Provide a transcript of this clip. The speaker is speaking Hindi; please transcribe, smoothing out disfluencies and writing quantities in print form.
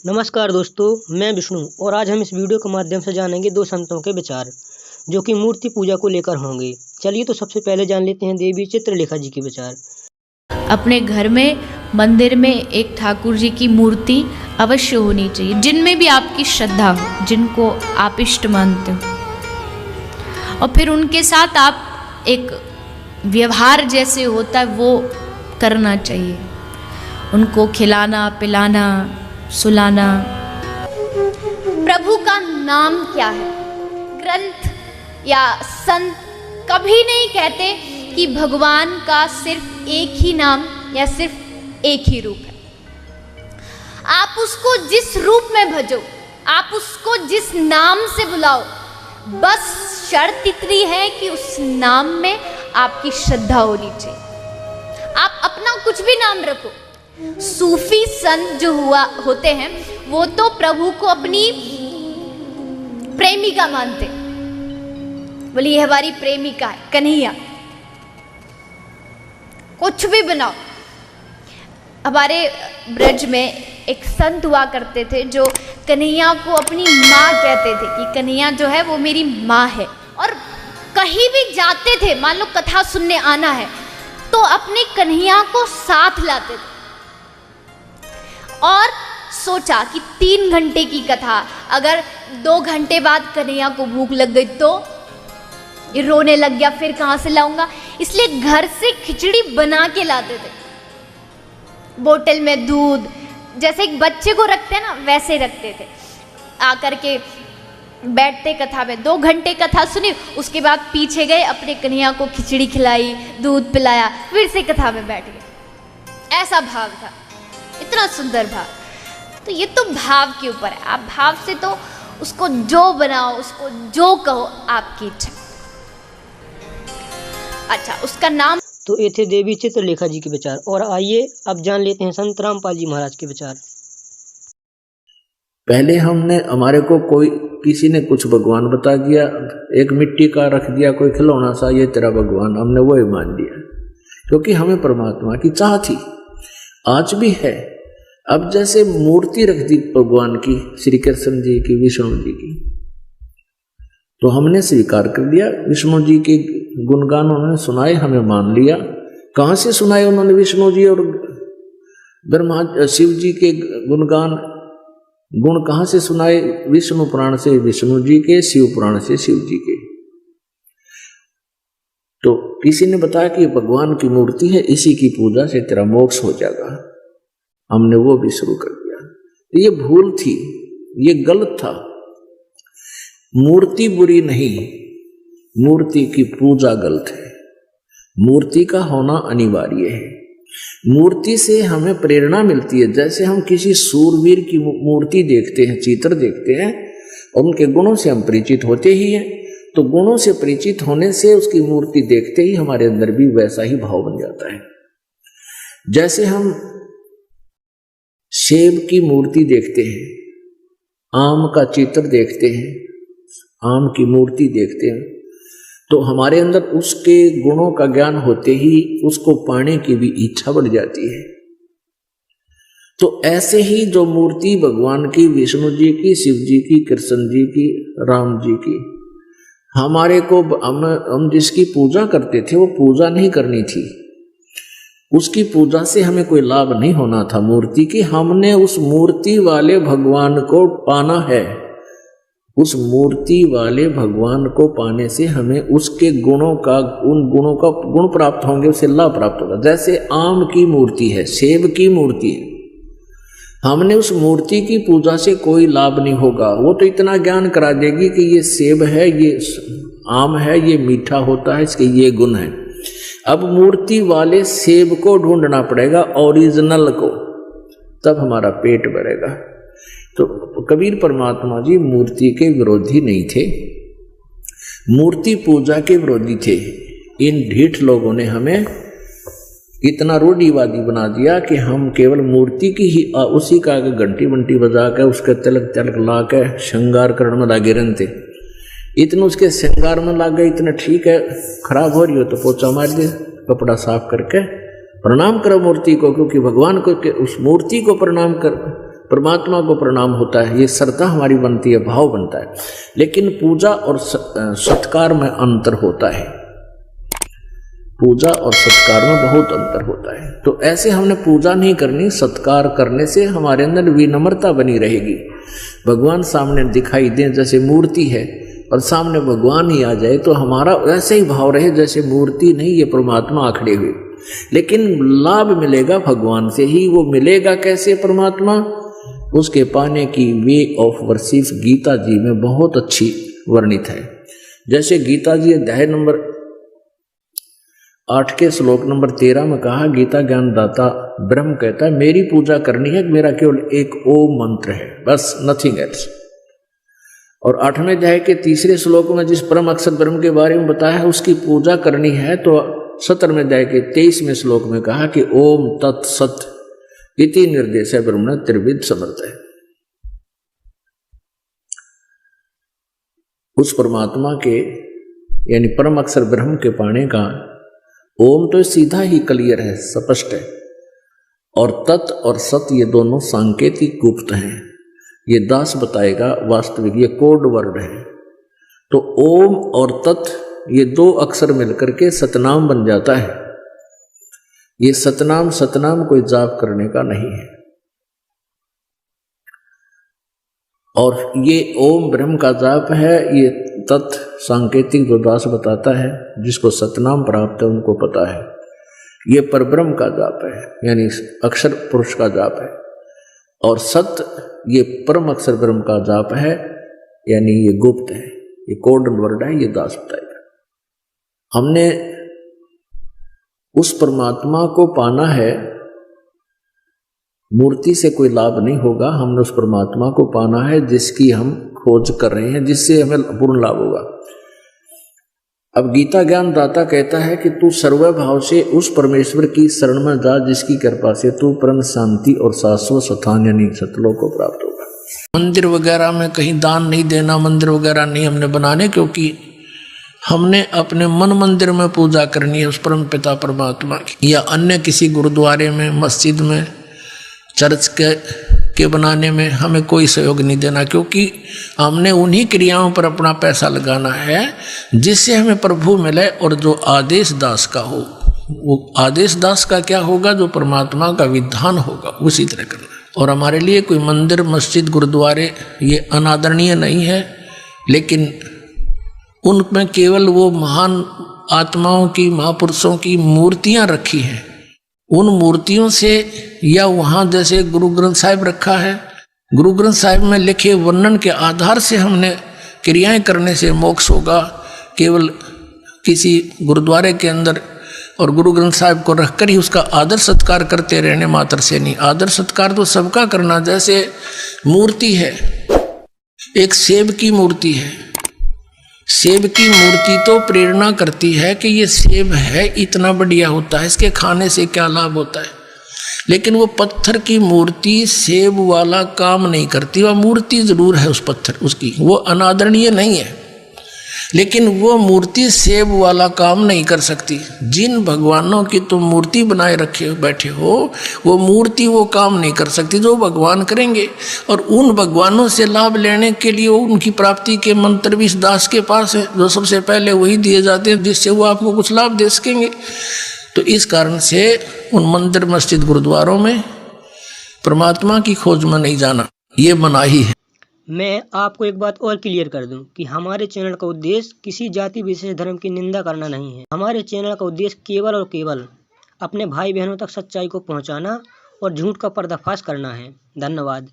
नमस्कार दोस्तों, मैं विष्णु और आज हम इस वीडियो के माध्यम से जानेंगे दो संतों के विचार जो कि मूर्ति पूजा को लेकर होंगे। चलिए तो सबसे पहले जान लेते हैं देवी चित्रलेखा जी के विचार। अपने घर में मंदिर में एक ठाकुर जी की मूर्ति अवश्य होनी चाहिए, जिनमें भी आपकी श्रद्धा हो, जिनको आप इष्ट मानते हो, और फिर उनके साथ आप एक व्यवहार जैसे होता है वो करना चाहिए। उनको खिलाना पिलाना सुलाना। प्रभु का नाम क्या है? ग्रंथ या संत कभी नहीं कहते कि भगवान का सिर्फ एक ही नाम या सिर्फ एक ही रूप है। आप उसको जिस रूप में भजो, आप उसको जिस नाम से बुलाओ, बस शर्त इतनी है कि उस नाम में आपकी श्रद्धा होनी चाहिए। आप अपना कुछ भी नाम रखो। सूफी संत जो होते हैं वो तो प्रभु को अपनी प्रेमिका मानते, बोली ये हमारी प्रेमिका है कन्हैया। कुछ भी बनाओ। हमारे ब्रज में एक संत हुआ करते थे जो कन्हैया को अपनी माँ कहते थे कि कन्हैया जो है वो मेरी माँ है। और कहीं भी जाते थे, मान लो कथा सुनने आना है तो अपने कन्हैया को साथ लाते थे। और सोचा कि 3 घंटे की कथा, अगर 2 घंटे बाद कन्हैया को भूख लग गई तो ये रोने लग गया, फिर कहाँ से लाऊंगा, इसलिए घर से खिचड़ी बना के लाते थे। बोतल में दूध, जैसे एक बच्चे को रखते हैं ना वैसे रखते थे। आकर के बैठते कथा में, 2 घंटे कथा सुनी, उसके बाद पीछे गए, अपने कन्हैया को खिचड़ी खिलाई, दूध पिलाया, फिर से कथा में बैठ गए। ऐसा भाव था, इतना सुंदर भाव। तो ये तो भाव के ऊपर है, आप भाव से तो उसको जो बनाओ, उसको जो कहो, आपकी इच्छा। अच्छा, उसका नाम। तो ये थे देवी चित्रलेखा जी के विचार और आइए अब जान लेते हैं संत रामपाल जी महाराज के विचार। पहले हमारे को किसी ने कुछ भगवान बता दिया, एक मिट्टी का रख दिया कोई खिलौना सा, ये तेरा भगवान, हमने वो ही मान लिया क्योंकि हमें परमात्मा की चाह थी, आज भी है। अब जैसे मूर्ति रख दी भगवान की, श्री कृष्ण जी की, विष्णु जी की, तो हमने स्वीकार कर लिया। विष्णु जी के गुणगान उन्होंने सुनाए, हमें मान लिया। कहाँ से सुनाए उन्होंने विष्णु जी और ब्रह्मा शिव जी के गुणगान, गुण कहाँ से सुनाए? विष्णु पुराण से विष्णु जी के, शिव पुराण से शिव जी के। तो किसी ने बताया कि भगवान की मूर्ति है, इसी की पूजा से तेरा मोक्ष हो जाएगा। हमने वो भी शुरू कर दिया। ये भूल थी, ये गलत था। मूर्ति बुरी नहीं, मूर्ति की पूजा गलत है। मूर्ति का होना अनिवार्य है। मूर्ति से हमें प्रेरणा मिलती है। जैसे हम किसी सूरवीर की मूर्ति देखते हैं, चित्र देखते हैं, और उनके गुणों से हम परिचित होते ही हैं, तो गुणों से परिचित होने से उसकी मूर्ति देखते ही हमारे अंदर भी वैसा ही भाव बन जाता है। जैसे हम सेब की मूर्ति देखते हैं, आम का चित्र देखते हैं, आम की मूर्ति देखते हैं, तो हमारे अंदर उसके गुणों का ज्ञान होते ही उसको पाने की भी इच्छा बढ़ जाती है। तो ऐसे ही जो मूर्ति भगवान की, विष्णु जी की, शिव जी की, कृष्ण जी की, राम जी की, हमारे को हम जिसकी पूजा करते थे वो पूजा नहीं करनी थी। उसकी पूजा से हमें कोई लाभ नहीं होना था मूर्ति की। हमने उस मूर्ति वाले भगवान को पाना है। उस मूर्ति वाले भगवान को पाने से हमें उसके गुणों का, उन गुणों का गुण प्राप्त होंगे, उससे लाभ प्राप्त होगा। जैसे आम की मूर्ति है, सेब की मूर्ति है, हमने उस मूर्ति की पूजा से कोई लाभ नहीं होगा। वो तो इतना ज्ञान करा देगी कि ये सेब है, ये आम है, ये मीठा होता है, इसके ये गुण है। अब मूर्ति वाले सेब को ढूंढना पड़ेगा, ओरिजिनल को, तब हमारा पेट भरेगा। तो कबीर परमात्मा जी मूर्ति के विरोधी नहीं थे, मूर्ति पूजा के विरोधी थे। इन ढीठ लोगों ने हमें इतना रूढ़िवादी बना दिया कि हम केवल मूर्ति की ही उसी का घंटी वंटी बजा के, उसके तिलक तिलक ला के श्रृंगार करने में लगे रहते। इतने उसके श्रृंगार में लग गए, इतने ठीक है, खराब हो रही हो तो पोछा मार दे, कपड़ा साफ करके प्रणाम करो मूर्ति को, क्योंकि भगवान को उस मूर्ति को प्रणाम परमात्मा को प्रणाम होता है, ये श्रद्धा हमारी बनती है, भाव बनता है। लेकिन पूजा और सत्कार में अंतर होता है, पूजा और सत्कार में बहुत अंतर होता है। तो ऐसे हमने पूजा नहीं करनी, सत्कार करने से हमारे अंदर विनम्रता बनी रहेगी। भगवान सामने दिखाई दें जैसे मूर्ति है और सामने भगवान ही आ जाए तो हमारा वैसे ही भाव रहे जैसे मूर्ति नहीं, ये परमात्मा आखड़े हुए। लेकिन लाभ मिलेगा भगवान से ही। वो मिलेगा कैसे परमात्मा, उसके पाने की वे ऑफ वर्शिप गीता जी में बहुत अच्छी वर्णित है। जैसे गीता जी अध्याय नंबर 8 के श्लोक नंबर 13 में कहा, गीता ज्ञान दाता ब्रह्म कहता है मेरी पूजा करनी है, मेरा केवल एक ओम मंत्र है, बस नथिंग एल्स। और 8वें अध्याय के 3 श्लोक में जिस परम अक्षर ब्रह्म के बारे में बताया है उसकी पूजा करनी है, तो 17वें अध्याय के 23वें श्लोक में कहा कि ओम तत्सत इति निर्देश है ब्रह्म त्रिविध समर्थ है। उस परमात्मा के यानी परम अक्षर ब्रह्म के पाने का ओम तो सीधा ही क्लियर है, स्पष्ट है, और तत् और सत ये दोनों सांकेतिक गुप्त हैं। ये दास बताएगा, वास्तविक ये कोड वर्ड है। तो ओम और तत् ये 2 अक्षर मिलकर के सतनाम बन जाता है। ये सतनाम कोई जाप करने का नहीं है। और ये ओम ब्रह्म का जाप है, ये तत् सांकेतिक जो दास बताता है, जिसको सतनाम प्राप्त है उनको पता है। ये परब्रह्म का जाप है, यानी अक्षर पुरुष का जाप है। और सत ये परम अक्षर ब्रह्म का जाप है, यानी ये गुप्त है, ये कोड वर्ड है, ये दास बताएगा। हमने उस परमात्मा को पाना है, मूर्ति से कोई लाभ नहीं होगा। हमने उस परमात्मा को पाना है जिसकी हम खोज कर रहे हैं, जिससे हमें पूर्ण लाभ होगा। अब गीता ज्ञान दाता कहता है कि तू सर्वभाव से उस परमेश्वर की शरण में जा जिसकी कृपा से तू परम शांति और शाश्वत स्थान यानी सतलोक को प्राप्त होगा। मंदिर वगैरह में कहीं दान नहीं देना, मंदिर वगैरह नहीं हमने बनाने, क्योंकि हमने अपने मन मंदिर में पूजा करनी है उस परम पिता परमात्मा की, या अन्य किसी गुरुद्वारे में, मस्जिद में, चर्च के बनाने में हमें कोई सहयोग नहीं देना, क्योंकि हमने उन्हीं क्रियाओं पर अपना पैसा लगाना है जिससे हमें प्रभु मिले। और जो आदेश दास का हो, वो आदेश दास का क्या होगा, जो परमात्मा का विधान होगा उसी तरह करना है। और हमारे लिए कोई मंदिर, मस्जिद, गुरुद्वारे ये अनादरणीय नहीं है, लेकिन उनमें केवल वो महान आत्माओं की, महापुरुषों की मूर्तियां रखी हैं। उन मूर्तियों से, या वहाँ जैसे गुरु ग्रंथ साहिब रखा है, गुरु ग्रंथ साहिब में लिखे वर्णन के आधार से हमने क्रियाएं करने से मोक्ष होगा। केवल किसी गुरुद्वारे के अंदर और गुरु ग्रंथ साहिब को रखकर ही उसका आदर सत्कार करते रहने मात्र से नहीं, आदर सत्कार तो सबका करना। जैसे मूर्ति है, एक सेब की मूर्ति है, सेब की मूर्ति तो प्रेरणा करती है कि ये सेब है, इतना बढ़िया होता है, इसके खाने से क्या लाभ होता है। लेकिन वो पत्थर की मूर्ति सेब वाला काम नहीं करती। वह मूर्ति जरूर है उस पत्थर उसकी, वो अनादरणीय नहीं है, लेकिन वो मूर्ति सेब वाला काम नहीं कर सकती। जिन भगवानों की तुम मूर्ति बनाए रखे बैठे हो, वो मूर्ति वो काम नहीं कर सकती जो भगवान करेंगे। और उन भगवानों से लाभ लेने के लिए उनकी प्राप्ति के मंत्र भी इस दास के पास है, जो सबसे पहले वही दिए जाते हैं जिससे वो आपको कुछ लाभ दे सकेंगे। तो इस कारण से उन मंदिर, मस्जिद, गुरुद्वारों में परमात्मा की खोज में नहीं जाना, ये मनाही है। मैं आपको एक बात और क्लियर कर दूं कि हमारे चैनल का उद्देश्य किसी जाति विशेष धर्म की निंदा करना नहीं है। हमारे चैनल का उद्देश्य केवल और केवल अपने भाई बहनों तक सच्चाई को पहुंचाना और झूठ का पर्दाफाश करना है। धन्यवाद।